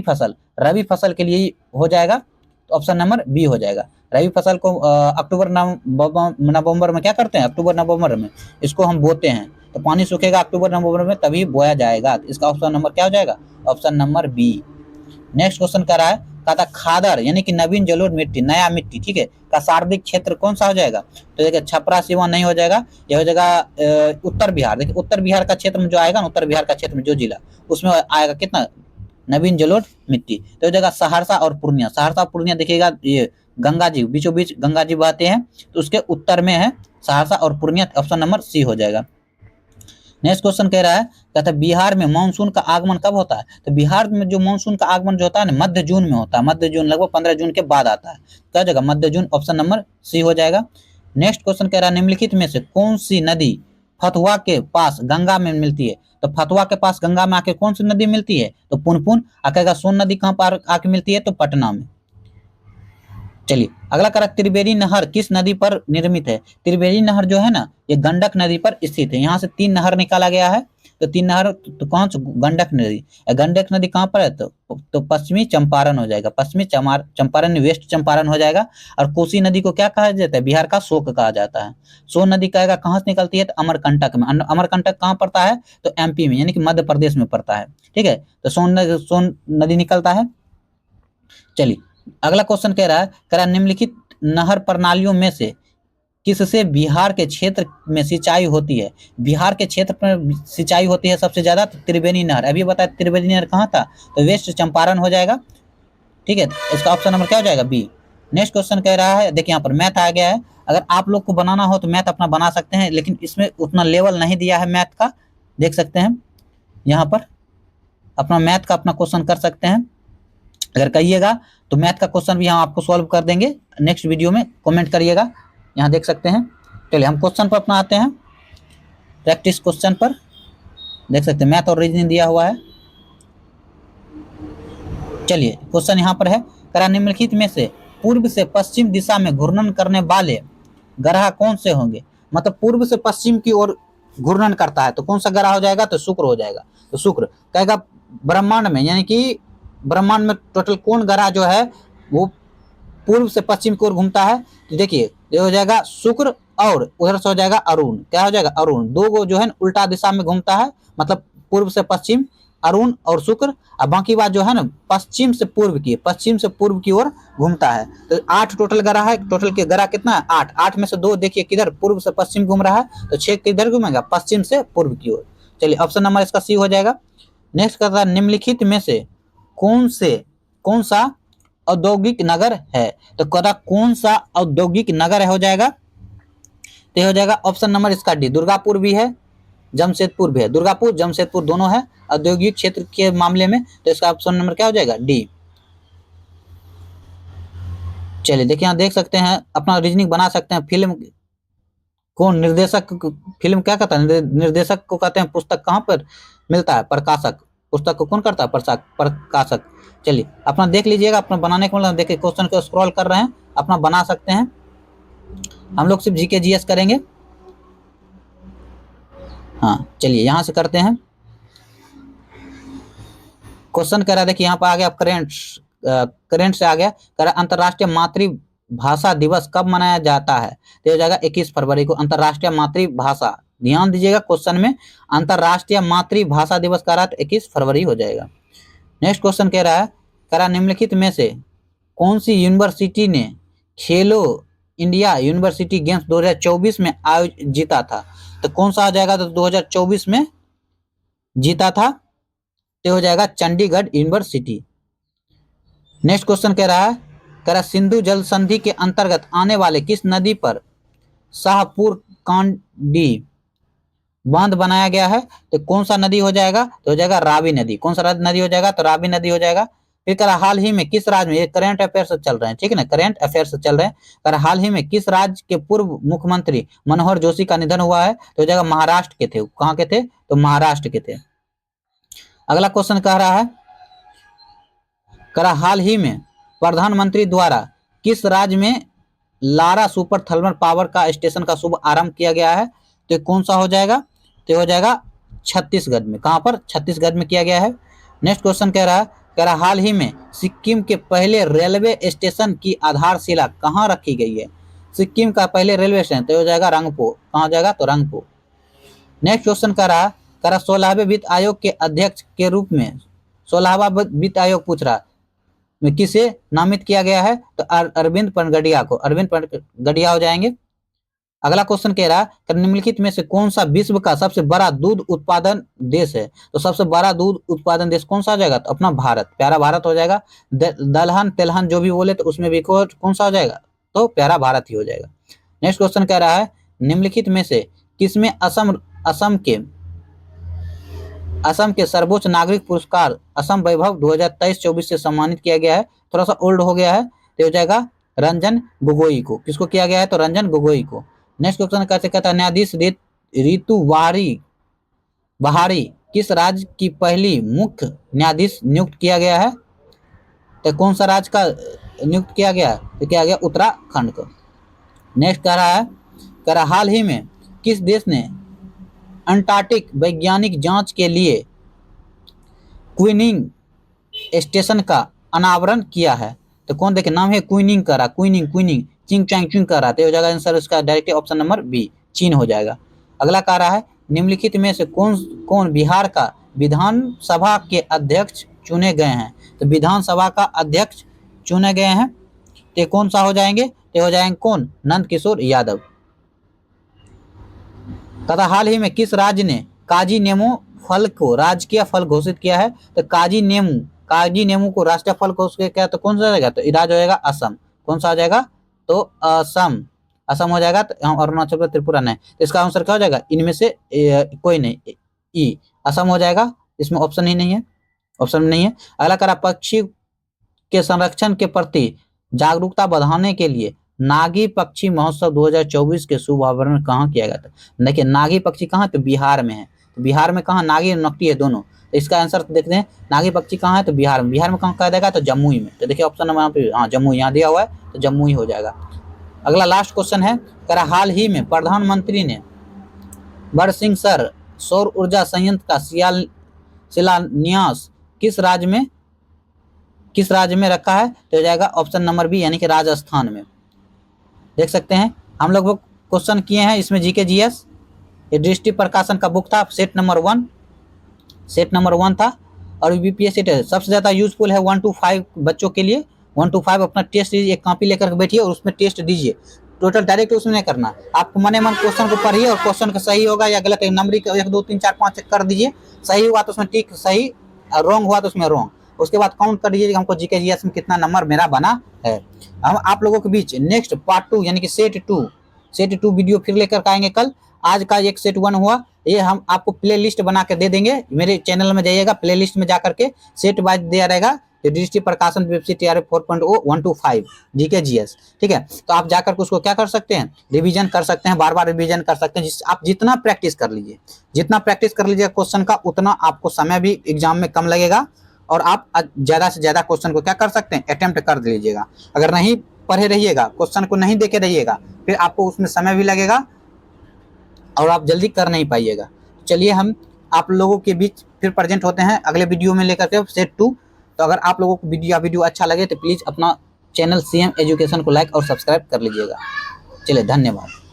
फसल के लिए हो जाएगा। तो ऑप्शन नंबर बी हो जाएगा। रबी फसल को अक्टूबर नवंबर में क्या करते हैं? अक्टूबर नवंबर में इसको हम बोते हैं। तो पानी सूखेगा अक्टूबर नवंबर में तभी बोया जाएगा। इसका ऑप्शन नंबर क्या हो जाएगा? Option number B. Next question कर रहा है, कहता खादर यानी कि नवीन जलोढ़ मिट्टी, नया मिट्टी, ठीक है, का शारदिक क्षेत्र कौन सा हो जाएगा? तो देखिए छपरा सिवान नहीं हो जाएगा, यह हो जाएगा उत्तर बिहार। देखिए उत्तर बिहार का क्षेत्र में जो आएगा ना, उत्तर बिहार का क्षेत्र में जो जिला, उसमें आएगा कितना? नवीन जलोढ़ मिट्टी। तो जगह सहरसा और पूर्णिया। सहरसा पूर्णिया देखिएगा, ये गंगा जी बीचों बीच गंगा जी बहते हैं, तो उसके उत्तर में है सहरसा और पूर्णिया। ऑप्शन नंबर सी हो जाएगा। नेक्स्ट क्वेश्चन कह रहा है, कहता है बिहार में मानसून का आगमन कब होता है? तो बिहार में जो मानसून का आगमन जो होता है ना, मध्य जून में होता है। मध्य जून लगभग 15 जून के बाद आता है। क्या जगह? मध्य जून। ऑप्शन नंबर सी हो जाएगा। नेक्स्ट क्वेश्चन कह रहा है निम्नलिखित में से कौन सी नदी फतुहा के पास गंगा में मिलती है? तो फतुहा के पास गंगा में आके कौन सी नदी मिलती है? तो पुनपुन। आकेगा सोन नदी कहाँ पर आके मिलती है? तो पटना में। चलिए अगला करा, त्रिवेणी नहर किस नदी पर निर्मित है? त्रिवेणी नहर जो है ना, ये गंडक नदी पर स्थित है। यहाँ से 3 नहर निकाला गया है। तो 3 नहर तो कौन सी? गंडक नदी। गंडक नदी कहाँ पर है? तो पश्चिमी चंपारण हो जाएगा। पश्चिमी चंपारण, वेस्ट चंपारण हो जाएगा। और कोसी नदी को क्या कहा जाता है? बिहार का शोक कहा जाता है। सोन नदी कहेगा कहाँ से निकलती है? तो अमरकंटक में। अमरकंटक कहाँ पड़ता है? तो एमपी में यानी कि मध्य प्रदेश में पड़ता है। ठीक है, तो सोन नदी निकलता है। चलिए अगला क्वेश्चन कह रहा है निम्नलिखित नहर प्रणालियों में से किससे बिहार के क्षेत्र में सिंचाई होती है? बिहार के क्षेत्र पर सिंचाई होती है सबसे ज्यादा तो त्रिवेणी नहर। अभी बताया त्रिवेणी नहर कहाँ था? तो वेस्ट चंपारण हो जाएगा। ठीक है, इसका ऑप्शन नंबर क्या हो जाएगा? बी। नेक्स्ट क्वेश्चन कह रहा है, देखिए यहाँ पर मैथ आ गया है। अगर आप लोग को बनाना हो तो मैथ अपना बना सकते हैं, लेकिन इसमें उतना लेवल नहीं दिया है मैथ का। देख सकते हैं यहाँ पर अपना मैथ का अपना क्वेश्चन कर सकते हैं। अगर कहिएगा तो मैथ का क्वेश्चन भी हम आपको सॉल्व कर देंगे नेक्स्ट वीडियो में। कमेंट करिएगा, यहाँ देख सकते हैं। चलिए हम क्वेश्चन पर अपना आते हैं, प्रैक्टिस क्वेश्चन पर। देख सकते हैं मैथ और रीजनिंग दिया हुआ है। चलिए क्वेश्चन यहाँ पर है, करा निम्नलिखित में से पूर्व से पश्चिम दिशा में घूर्णन करने वाले ग्रह कौन से होंगे? मतलब पूर्व से पश्चिम की ओर घूर्णन करता है तो कौन सा ग्रह हो जाएगा? तो शुक्र हो जाएगा। तो शुक्र कहेगा ब्रह्मांड में, यानी कि ब्रह्मांड में टोटल कौन ग्रह जो है वो पूर्व से पश्चिम की ओर घूमता है? तो देखिए ये हो जाएगा शुक्र, और उधर से हो जाएगा अरुण। क्या हो जाएगा? अरुण। दो गो जो है उल्टा दिशा में घूमता है, मतलब पूर्व से पश्चिम, अरुण और शुक्र। और बाकी बात जो है ना पश्चिम से पूर्व की ओर घूमता है। तो 8 टोटल ग्रह है। टोटल के ग्रह कितना है? 8। 8 में से 2 देखिए किधर पूर्व से पश्चिम घूम रहा है, तो 6 किधर घूमेगा? पश्चिम से पूर्व की ओर। चलिए ऑप्शन नंबर इसका सी हो जाएगा। नेक्स्ट करता है निम्नलिखित में से कौन सा औद्योगिक नगर है? तो कदा कौन सा औद्योगिक नगर हो जाएगा? तो हो जाएगा ऑप्शन नंबर इसका डी। दुर्गापुर भी है, जमशेदपुर भी है। दुर्गापुर जमशेदपुर दोनों है औद्योगिक क्षेत्र के मामले में। तो इसका ऑप्शन नंबर क्या हो जाएगा? डी। चलिए देखिए यहाँ देख सकते हैं, अपना रीजनिंग बना सकते हैं। फिल्म कौन निर्देशक, फिल्म क्या कहता है? निर्देशक को कहते हैं। पुस्तक कहाँ पर मिलता है? प्रकाशक। पुस्तक को कौन करता है? प्रकाशक। चलिए अपना देख लीजिएगा, अपना बनाने के मतलब देखिए क्वेश्चन को स्क्रॉल कर रहे हैं, अपना बना सकते हैं। हम लोग सिर्फ जीके जीएस करेंगे। हाँ चलिए यहाँ से करते हैं। क्वेश्चन कह रहा है, देखिए यहाँ पर आ गया करेंट से आ गया, कह रहा अंतर्राष्ट्रीय मातृभाषा दिवस कब मनाया जाता है? तो हो जाएगा 21 फरवरी को अंतर्राष्ट्रीय मातृभाषा। ध्यान दीजिएगा क्वेश्चन में अंतर्राष्ट्रीय मातृभाषा दिवस कह रहा है तो 21 फरवरी हो जाएगा। नेक्स्ट क्वेश्चन कह रहा है, कह रहा निम्नलिखित में से कौन सी यूनिवर्सिटी ने खेलो इंडिया यूनिवर्सिटी गेम्स 2024 में जीता था? तो कौन सा आ जाएगा? तो 2024 में जीता था तो हो जाएगा चंडीगढ़ यूनिवर्सिटी। नेक्स्ट क्वेश्चन कह रहा सिंधु जल संधि के अंतर्गत आने वाले किस नदी पर शाहपुर कांडी बांध बनाया गया है? तो कौन सा नदी हो जाएगा? तो हो जाएगा रावी नदी। कौन सा नदी हो जाएगा? तो रावी नदी हो जाएगा। फिर कह रहा हाल ही में किस राज्य में, ये करंट अफेयर से चल रहे हैं, ठीक है ना, करंट अफेयर से चल रहे हैं। कह रहा हाल ही में किस राज्य के पूर्व मुख्यमंत्री मनोहर जोशी का निधन हुआ है? तो हो जाएगा महाराष्ट्र के थे। कहाँ के थे? तो महाराष्ट्र के थे। अगला क्वेश्चन कह रहा हाल ही में प्रधानमंत्री द्वारा किस राज्य में लारा सुपर थर्मल पावर का स्टेशन का शुभ आरंभ किया गया है? तो कौन सा हो जाएगा? तो हो जाएगा छत्तीसगढ़ में। कहां पर? छत्तीसगढ़ में किया गया है। नेक्स्ट क्वेश्चन कह रहा हाल ही में सिक्किम के पहले रेलवे स्टेशन की आधारशिला कहां रखी गई है? सिक्किम का पहले रेलवे स्टेशन तो हो जाएगा रंगपो। कहां हो जाएगा? तो रंगपो। नेक्स्ट क्वेश्चन कह रहा 16वें वित्त आयोग के अध्यक्ष के रूप में 16वां वित्त आयोग पूछ रहा में किसे नामित किया गया है? तो अरविंद पनगड़िया को। अरविंद पनगड़िया हो जाएंगे। अगला क्वेश्चन कह रहा निम्नलिखित में से कौन सा विश्व का सबसे बड़ा दूध उत्पादन देश है? तो सबसे बड़ा दूध उत्पादन देश कौन सा हो जाएगा? तो अपना भारत, प्यारा भारत हो जाएगा। दलहन तेलहन जो भी बोले तो उसमें भी कौन सा हो जाएगा? तो प्यारा भारत ही हो जाएगा। नेक्स्ट क्वेश्चन कह रहा है निम्नलिखित में से किसमें असम के सर्वोच्च नागरिक पुरस्कार असम वैभव 2023-24 से सम्मानित किया गया है? थोड़ा सा ओल्ड हो गया है तो हो जाएगा रंजन गोगोई को। किसको किया गया है? तो रंजन गोगोई को। नेक्स्ट क्वेश्चन कैसे कहता है न्यायाधीश ऋतु बहारी किस राज्य की पहली मुख्य न्यायाधीश नियुक्त किया गया है? तो कौन सा राज्य का नियुक्त किया गया है? तो किया गया उत्तराखंड को। नेक्स्ट कह रहा हाल ही में किस देश ने अंटार्कटिक वैज्ञानिक जांच के लिए क्विनिंग स्टेशन का अनावरण किया है? तो कौन? देखे नाम है क्विनिंग का रहा, क्विनिंग चिंग चांग चिंग कर रहा है। तो हो जाएगा आंसर उसका डायरेक्ट ऑप्शन नंबर बी, चीन हो जाएगा। अगला कह रहा है निम्नलिखित में से कौन बिहार का विधानसभा के अध्यक्ष चुने गए हैं? तो विधानसभा का अध्यक्ष चुने गए हैं तो कौन सा हो जाएंगे? तो हो जाएंगे कौन? नंद किशोर यादव। तथा हाल ही में किस राज्य ने काजी नेमू फल को राजकीय फल घोषित किया है? तो काजी नेमू को राष्ट्रीय फल घोषित किया तो कौन सा जाएगा? तो राज्य हो जाएगा असम। कौन सा हो जाएगा? तो असम हो जाएगा। तो अरुणाचल प्रदेश त्रिपुरा नहीं, तो इसका आंसर क्या हो जाएगा? इनमें से कोई नहीं, ई असम हो जाएगा। इसमें ऑप्शन ही नहीं है, ऑप्शन नहीं है। अगला करा पक्षी के संरक्षण के प्रति जागरूकता बढ़ाने के लिए नागी पक्षी महोत्सव 2024 के शुभारंभ कहाँ किया गया था? देखिए नागी पक्षी कहाँ? तो बिहार में है। तो बिहार में कहाँ? नागी और नकटी है दोनों। तो इसका आंसर देखते हैं नागी पक्षी कहाँ है? तो बिहार में। बिहार में कहाँ कहा जाएगा? तो जमुई में। तो देखिए ऑप्शन नंबर यहाँ पे, हाँ जमुई यहाँ दिया हुआ है तो जमुई हो जाएगा। अगला लास्ट क्वेश्चन है कह हाल ही में प्रधानमंत्री ने बरसिंह सर सौर ऊर्जा संयंत्र का शिलान्यास किस राज्य में रखा है? तो हो जाएगा ऑप्शन नंबर बी यानी कि राजस्थान में। देख सकते हैं हम लोग वो क्वेश्चन किए हैं इसमें जीके जीएस। ये दृष्टि प्रकाशन का बुक था, सेट नंबर 1 था। और बीपीएससी सबसे ज्यादा यूजफुल है 1 to 5 बच्चों के लिए। 1 to 5 अपना टेस्ट दीजिए, एक कॉपी लेकर बैठिए और उसमें टेस्ट दीजिए। टोटल डायरेक्ट उसमें नहीं करना, आपको मन क्वेश्चन को पढ़िए और क्वेश्चन का सही होगा या गलत नंबर 1 2 3 4 5 कर दीजिए। सही हुआ तो उसमें टिक सही, रॉन्ग हुआ तो उसमें रॉन्ग। उसके बाद काउंट कर दीजिए हमको जीके जीएस में कितना नंबर मेरा बना है। हम आप लोगों के बीच नेक्स्ट पार्ट 2 यानी कि सेट 2 वीडियो फिर लेकर आएंगे कल। आज का एक सेट 1 हुआ, ये हम आपको प्ले लिस्ट बना के दे देंगे। मेरे चैनल में जाइएगा, प्ले लिस्ट में जाकर के सेट वाइज दिया रहेगा। दृष्टि प्रकाशन website TRF 4.0 1 to 5 GK GS, ठीक है। तो आप जाकर के उसको क्या कर सकते हैं? रिवीजन कर सकते हैं, बार बार रिवीजन कर सकते हैं। आप जितना प्रैक्टिस कर लीजिए क्वेश्चन का, उतना आपको समय भी एग्जाम में कम लगेगा और आप ज्यादा से ज्यादा क्वेश्चन को क्या कर सकते हैं? अटेम्प्ट कर लीजिएगा। अगर नहीं पढ़े रहिएगा, क्वेश्चन को नहीं देखे रहिएगा, फिर आपको उसमें समय भी लगेगा और आप जल्दी कर नहीं पाइएगा। चलिए हम आप लोगों के बीच फिर प्रेजेंट होते हैं अगले वीडियो में लेकर के सेट 2। तो अगर आप लोगों को वीडियो अच्छा लगे तो प्लीज़ अपना चैनल CM एजुकेशन को लाइक और सब्सक्राइब कर लीजिएगा। चलिए, धन्यवाद।